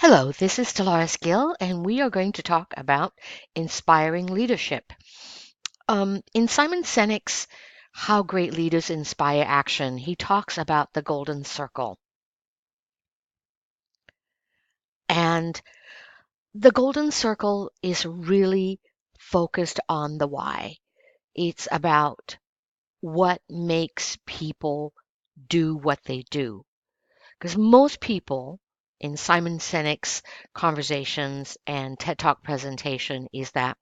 Hello, this is Dolores Gill, and we are going to talk about inspiring leadership. In Simon Sinek's How Great Leaders Inspire Action, he talks about the golden circle. And the golden circle is really focused on the why. It's about what makes people do what they do. Because most people in Simon Sinek's conversations and TED Talk presentation is that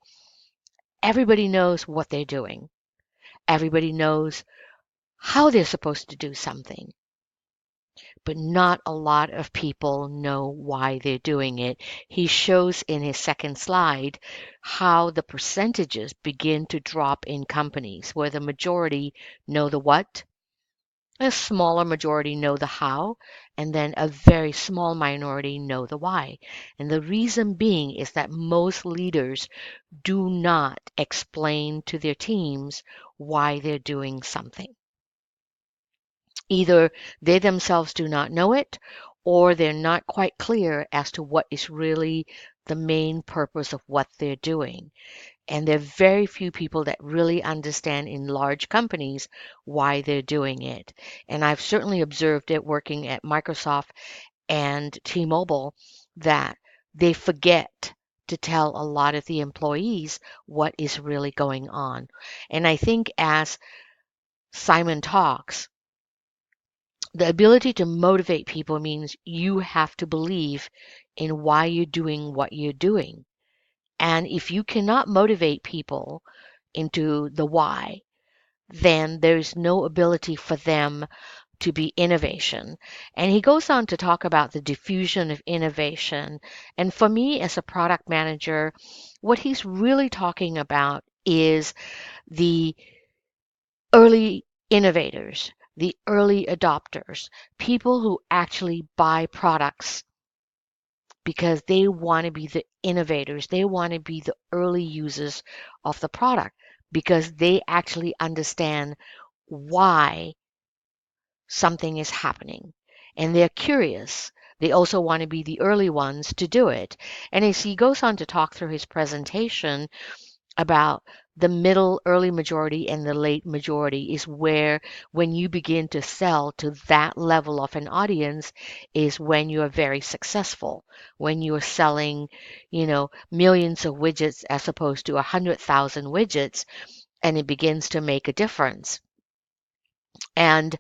everybody knows what they're doing. Everybody knows how they're supposed to do something, but not a lot of people know why they're doing it. He shows in his second slide how the percentages begin to drop in companies where the majority know the what, a smaller majority know the how, and then a very small minority know the why. And the reason being is that most leaders do not explain to their teams why they're doing something. Either they themselves do not know it, or they're not quite clear as to what is really the main purpose of what they're doing. And there are very few people that really understand in large companies why they're doing it. And I've certainly observed it working at Microsoft and T-Mobile that they forget to tell a lot of the employees what is really going on. And I think as Simon talks, the ability to motivate people means you have to believe in why you're doing what you're doing. And if you cannot motivate people into the why, then there's no ability for them to be innovation. And he goes on to talk about the diffusion of innovation. And for me, as a product manager, what he's really talking about is the early innovators, the early adopters, people who actually buy products because they want to be the innovators. They want to be the early users of the product because they actually understand why something is happening. And they're curious. They also want to be the early ones to do it. And as he goes on to talk through his presentation about the middle early majority and the late majority is where when you begin to sell to that level of an audience is when you are very successful, when you are selling, millions of widgets as opposed to 100,000 widgets, and it begins to make a difference. And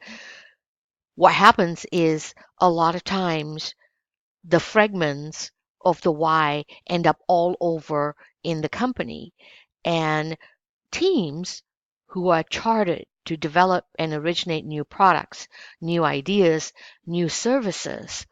what happens is a lot of times the fragments of the why end up all over in the company. And teams who are chartered to develop and originate new products, new ideas, new services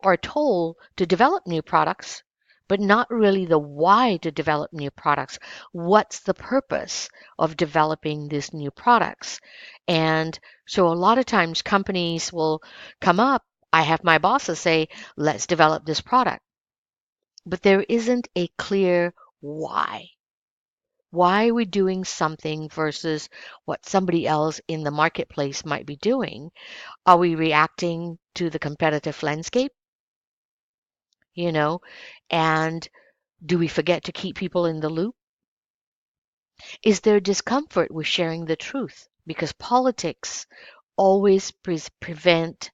are told to develop new products, but not really the why to develop new products. What's the purpose of developing these new products? And so a lot of times companies will come up. I have my bosses say, let's develop this product. But there isn't a clear why. Why are we doing something versus what somebody else in the marketplace might be doing? Are we reacting to the competitive landscape? You know, and do we forget to keep people in the loop? Is there discomfort with sharing the truth? Because politics always prevent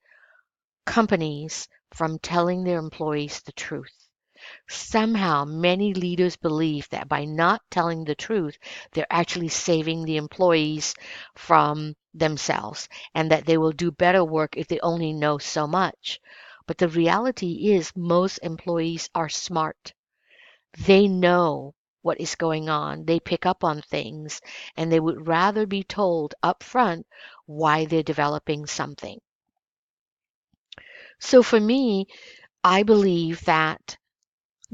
companies from telling their employees the truth. Somehow, many leaders believe that by not telling the truth, they're actually saving the employees from themselves and that they will do better work if they only know so much. But the reality is, most employees are smart. They know what is going on, they pick up on things, and they would rather be told up front why they're developing something. So for me, I believe that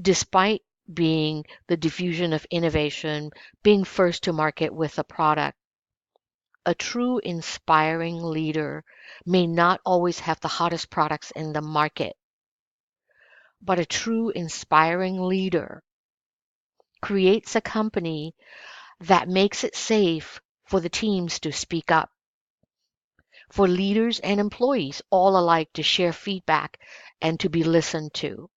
despite being the diffusion of innovation, being first to market with a product, a true inspiring leader may not always have the hottest products in the market, but a true inspiring leader creates a company that makes it safe for the teams to speak up, for leaders and employees all alike to share feedback and to be listened to.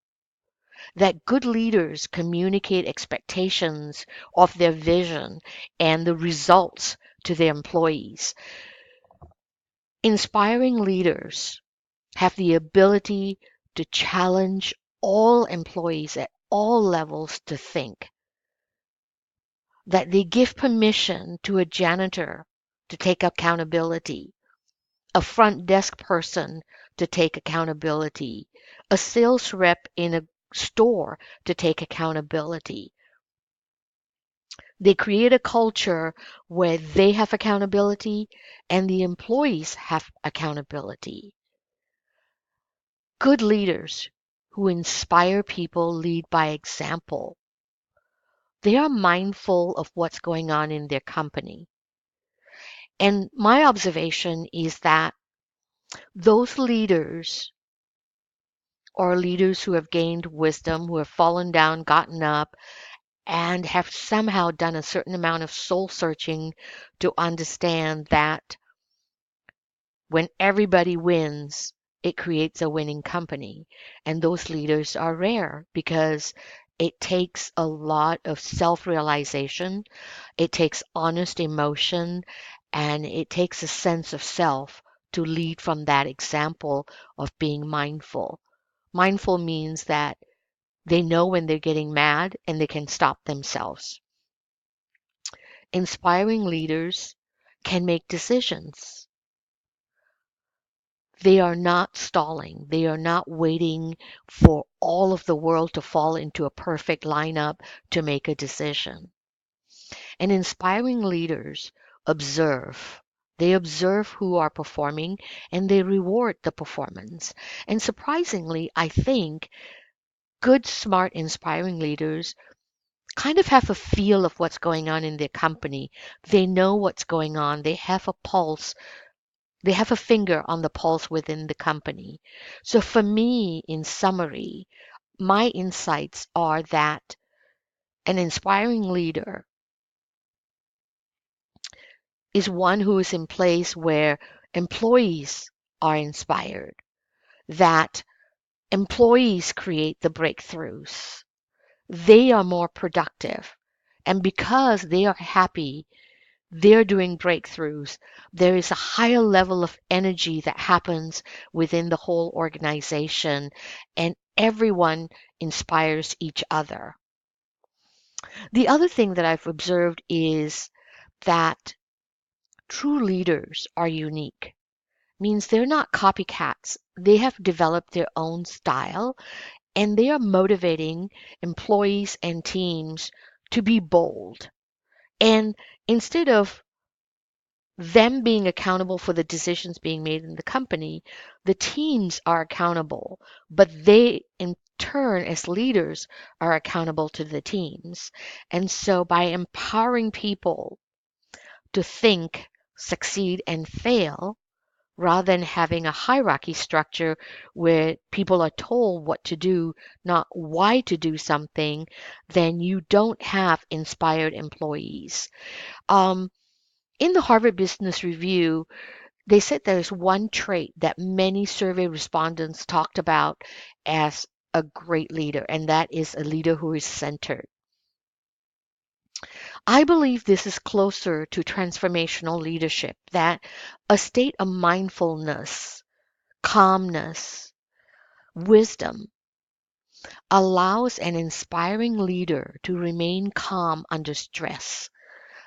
that good leaders communicate expectations of their vision and the results to their employees. Inspiring leaders have the ability to challenge all employees at all levels to think, that they give permission to a janitor to take accountability, a front desk person to take accountability, a sales rep in a store to take accountability. They create a culture where they have accountability and the employees have accountability. Good leaders who inspire people lead by example. They are mindful of what's going on in their company. And my observation is that those leaders or leaders who have gained wisdom, who have fallen down, gotten up, and have somehow done a certain amount of soul searching to understand that when everybody wins, it creates a winning company. And those leaders are rare because it takes a lot of self realization, it takes honest emotion, and it takes a sense of self to lead from that example of being mindful. Mindful means that they know when they're getting mad and they can stop themselves. Inspiring leaders can make decisions. They are not stalling. They are not waiting for all of the world to fall into a perfect lineup to make a decision. And inspiring leaders observe. They observe who are performing and they reward the performance. And surprisingly, I think good, smart, inspiring leaders kind of have a feel of what's going on in their company. They know what's going on. They have a pulse. They have a finger on the pulse within the company. So for me, in summary, my insights are that an inspiring leader is one who is in place where employees are inspired, that employees create the breakthroughs. They are more productive. And because they are happy, they're doing breakthroughs. There is a higher level of energy that happens within the whole organization, and everyone inspires each other. The other thing that I've observed is that true leaders are unique. Means they're not copycats. They have developed their own style and they are motivating employees and teams to be bold. And instead of them being accountable for the decisions being made in the company, the teams are accountable, but they in turn as leaders are accountable to the teams. And so by empowering people to think, succeed, and fail, rather than having a hierarchy structure where people are told what to do, not why to do something, then you don't have inspired employees. Um, in the Harvard Business Review, they said there's one trait that many survey respondents talked about as a great leader, and that is a leader who is centered. I believe this is closer to transformational leadership, that a state of mindfulness, calmness, wisdom allows an inspiring leader to remain calm under stress.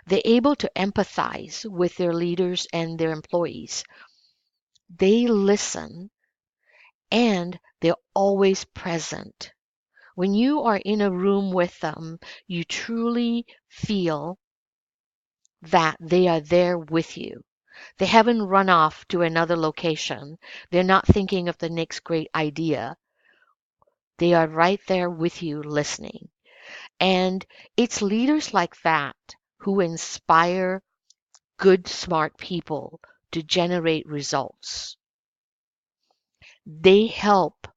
They're able to empathize with their leaders and their employees. They listen and they're always present. When you are in a room with them, you truly feel that they are there with you. They haven't run off to another location. They're not thinking of the next great idea. They are right there with you listening. And it's leaders like that who inspire good, smart people to generate results. They help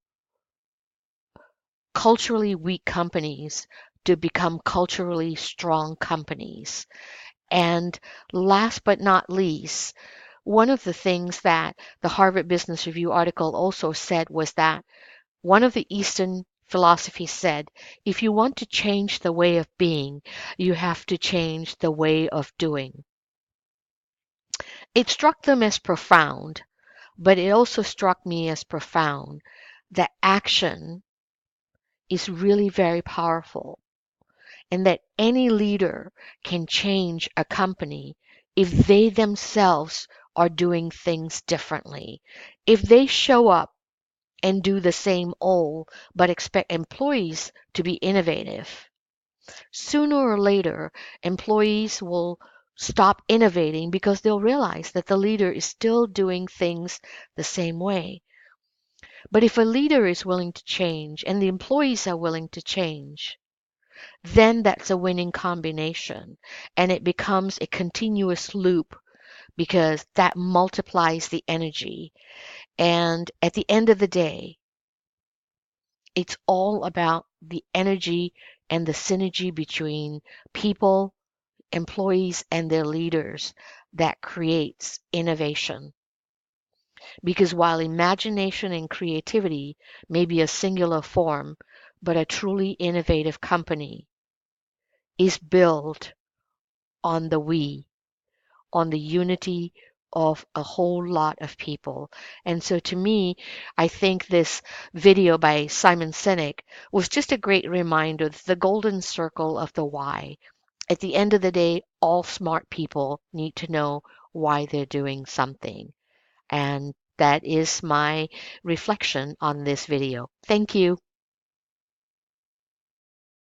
culturally weak companies to become culturally strong companies. And last but not least, one of the things that the Harvard Business Review article also said was that one of the Eastern philosophy said, if you want to change the way of being, you have to change the way of doing. It struck them as profound, but it also struck me as profound that action is really very powerful and that any leader can change a company if they themselves are doing things differently. If they show up and do the same old but expect employees to be innovative, sooner or later, employees will stop innovating because they'll realize that the leader is still doing things the same way. But if a leader is willing to change and the employees are willing to change, then that's a winning combination and it becomes a continuous loop because that multiplies the energy. And at the end of the day, it's all about the energy and the synergy between people, employees, and their leaders that creates innovation. Because while imagination and creativity may be a singular form, but a truly innovative company is built on the we, on the unity of a whole lot of people. And so to me, I think this video by Simon Sinek was just a great reminder of the golden circle of the why. At the end of the day, all smart people need to know why they're doing something. And that is my reflection on this video. Thank you.